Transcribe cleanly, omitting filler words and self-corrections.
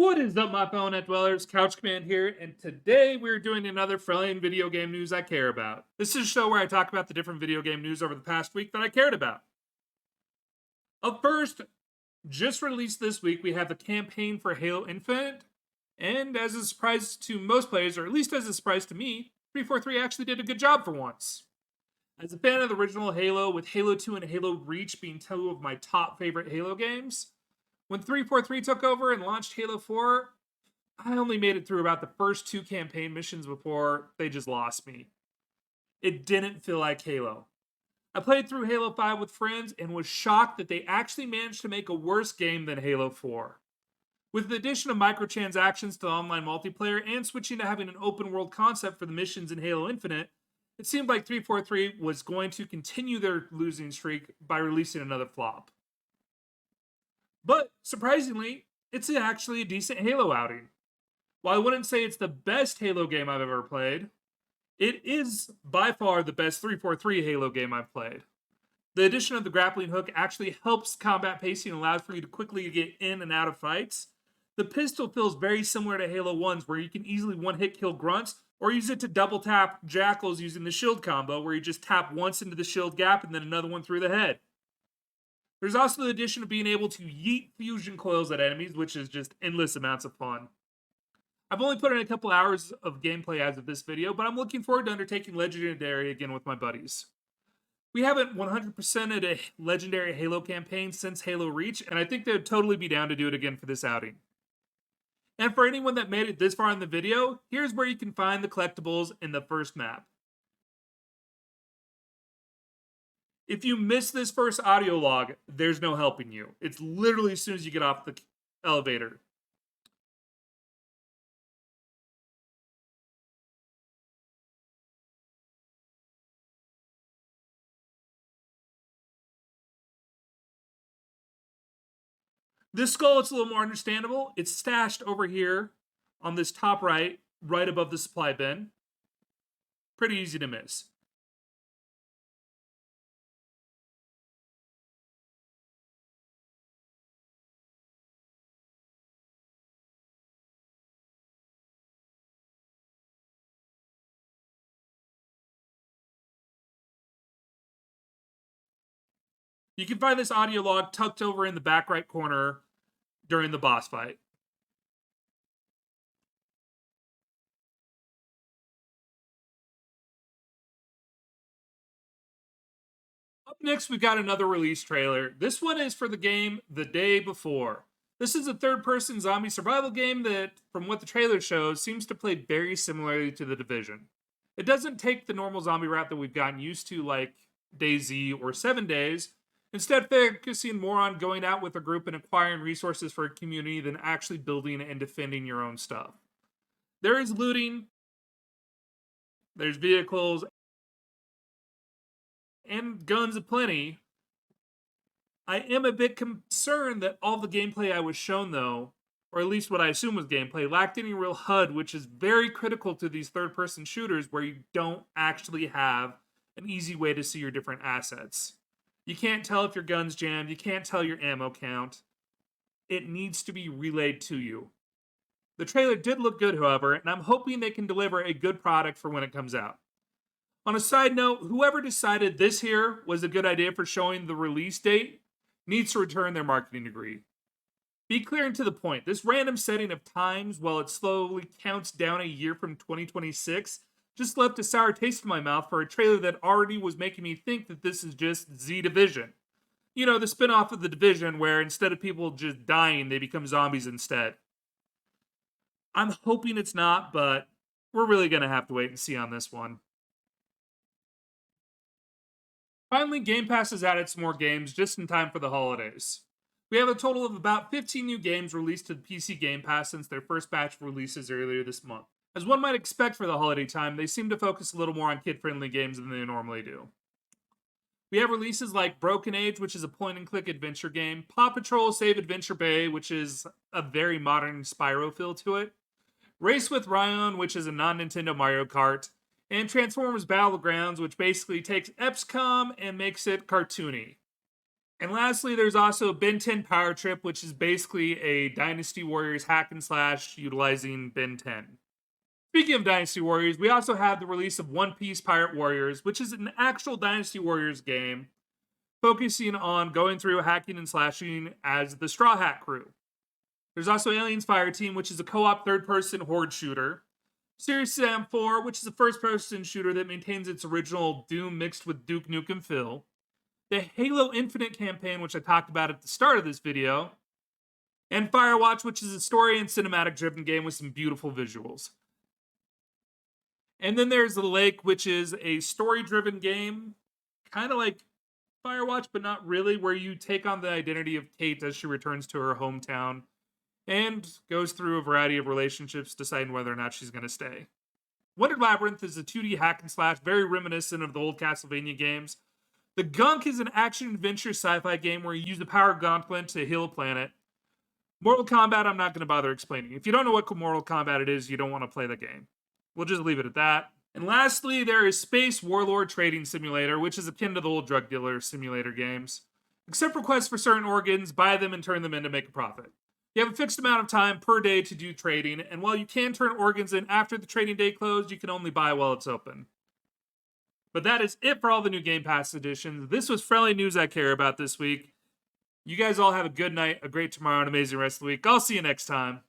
What is up, my fellow net dwellers? Couch Command here, and today we're doing another Frelling video game news I care about. This is a show where I talk about the different video game news over the past week that I cared about. Up first, just released this week, we have the campaign for Halo Infinite, and as a surprise to most players, or at least as a surprise to me, 343 actually did a good job for once. As a fan of the original Halo, with Halo 2 and Halo Reach being two of my top favorite Halo games, when 343 took over and launched Halo 4, I only made it through about the first two campaign missions before they just lost me. It didn't feel like Halo. I played through Halo 5 with friends and was shocked that they actually managed to make a worse game than Halo 4. With the addition of microtransactions to online multiplayer and switching to having an open world concept for the missions in Halo Infinite, it seemed like 343 was going to continue their losing streak by releasing another flop. But surprisingly, it's actually a decent Halo outing. While I wouldn't say it's the best Halo game I've ever played, it is by far the best 343 Halo game I've played. The addition of the grappling hook actually helps combat pacing and allows for you to quickly get in and out of fights. The pistol feels very similar to Halo 1's, where you can easily one-hit kill grunts, or use it to double tap jackals using the shield combo, where you just tap once into the shield gap and then another one through the head. There's also the addition of being able to yeet fusion coils at enemies, which is just endless amounts of fun. I've only put in a couple hours of gameplay as of this video, but I'm looking forward to undertaking Legendary again with my buddies. We haven't 100%ed a Legendary Halo campaign since Halo Reach, and I think they'd totally be down to do it again for this outing. And for anyone that made it this far in the video, here's where you can find the collectibles in the first map. If you miss this first audio log, there's no helping you. It's literally as soon as you get off the elevator. This skull, it's a little more understandable. It's stashed over here on this top right, right above the supply bin. Pretty easy to miss. You can find this audio log tucked over in the back right corner during the boss fight. Up next, we've got another release trailer. This one is for the game The Day Before. This is a third-person zombie survival game that, from what the trailer shows, seems to play very similarly to The Division. It doesn't take the normal zombie route that we've gotten used to, like DayZ or 7 Days, instead focusing more on going out with a group and acquiring resources for a community than actually building and defending your own stuff. There is looting, there's vehicles, and guns aplenty. I am a bit concerned that all the gameplay I was shown, though, or at least what I assume was gameplay, lacked any real HUD, which is very critical to these third-person shooters where you don't actually have an easy way to see your different assets. You can't tell if your gun's jammed, you can't tell your ammo count. It needs to be relayed to you. The trailer did look good, however, and I'm hoping they can deliver a good product for when it comes out. On a side note, whoever decided this here was a good idea for showing the release date needs to return their marketing degree. Be clear and to the point. This random setting of times while it slowly counts down a year from 2026 just left a sour taste in my mouth for a trailer that already was making me think that this is just Z Division. You know, the spin-off of The Division where instead of people just dying, they become zombies instead. I'm hoping it's not, but we're really going to have to wait and see on this one. Finally, Game Pass has added some more games just in time for the holidays. We have a total of about 15 new games released to the PC Game Pass since their first batch of releases earlier this month. As one might expect for the holiday time, they seem to focus a little more on kid-friendly games than they normally do. We have releases like Broken Age, which is a point-and-click adventure game, Paw Patrol Save Adventure Bay, which is a very modern Spyro feel to it, Race with Ryan, which is a non-Nintendo Mario Kart, and Transformers Battlegrounds, which basically takes EPSCOM and makes it cartoony. And lastly, there's also Ben 10 Power Trip, which is basically a Dynasty Warriors hack and slash utilizing Ben 10. Speaking of Dynasty Warriors, we also have the release of One Piece Pirate Warriors, which is an actual Dynasty Warriors game focusing on going through hacking and slashing as the Straw Hat crew. There's also Aliens Fireteam, which is a co-op third-person horde shooter. Serious Sam 4, which is a first-person shooter that maintains its original Doom mixed with Duke Nukem Phil. The Halo Infinite campaign, which I talked about at the start of this video. And Firewatch, which is a story and cinematic-driven game with some beautiful visuals. And then there's The Lake, which is a story-driven game, kind of like Firewatch, but not really, where you take on the identity of Kate as she returns to her hometown and goes through a variety of relationships, deciding whether or not she's going to stay. Wondered Labyrinth is a 2D hack and slash, very reminiscent of the old Castlevania games. The Gunk is an action-adventure sci-fi game where you use the power gauntlet to heal a planet. Mortal Kombat, I'm not going to bother explaining. If you don't know what Mortal Kombat it is, you don't want to play the game. We'll just leave it at that. And lastly, there is Space Warlord Trading Simulator, which is akin to the old drug dealer simulator games. Accept requests for certain organs, buy them, and turn them in to make a profit. You have a fixed amount of time per day to do trading, and while you can turn organs in after the trading day closed, you can only buy while it's open. But that is it for all the new Game Pass editions. This was Frelling News I Care About this week. You guys all have a good night, a great tomorrow, an amazing rest of the week. I'll see you next time.